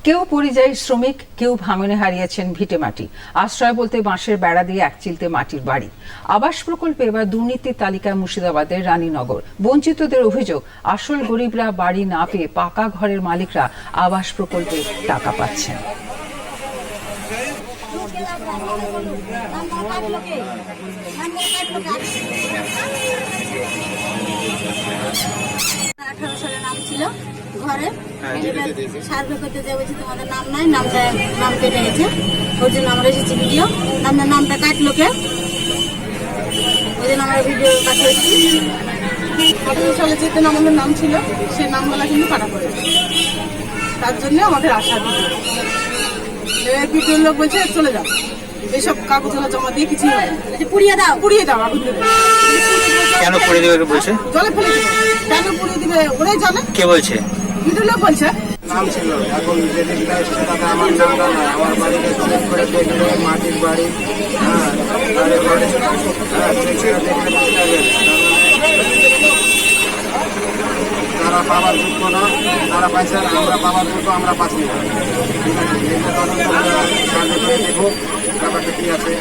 কেউ পরিযায়ী শ্রমিক, কেউ ভাঙনে হারিয়েছেন ভিটেমাটি। আশ্রয় বলতে বাঁশের বেড়া দিয়ে এক চিলতে মাটির বাড়ি। আবাস প্রকল্পে এবার দুর্নীতির তালিকায় মুর্শিদাবাদের রানীনগর। বঞ্চিতদের অভিযোগ, আসল গরিবরা বাড়ি না পেয়ে পাকা ঘরের মালিকরা আবাস প্রকল্পে টাকা পাচ্ছেন। নাম ছিল ঘরে সার্ভে করতে যে বলছি তোমাদের নাম নাই, নাম কেটে গেছে, ওই জন্য আমরা এসেছি ভিডিও। আপনার নামটা কাটলো কে, ওই জন্য আমরা ভিডিও কাটিয়েছি। 18 সালে যে আমাদের নাম ছিল সেই নামগুলো কিন্তু কাটা পড়েছে, তার জন্য আমাদের আশা ভিডিওর লোক বলছে চলে যাও, এইসব কাগজগুলো জমা দিয়ে কিছুই হয় পুড়িয়ে দাও আগুন দেবে। কেন পুড়িয়ে দেবে বলছে? জলে ফেলে দেবে, কেন পুড়িয়ে দিবে ওরাই জানে। কে বলছে? ভিডিওর লোক বলছে। নাম ছিল, এখন যেদিনটা এসেছে তাতে আমার নামটা নয়। আমার বাড়িতে চেক করে দেখলে মাটির বাড়ি, তারপরে চেক করে দেখলে বুঝতে হবে তারা পাওয়ার যোগ্য না, তারা পাইছে, আমরা পাওয়ার যোগ্য, আমরা পাচ্ছি না। ঠিক আছে, এটা তদন্ত করে দেখো ব্যাপারটা কি আছে।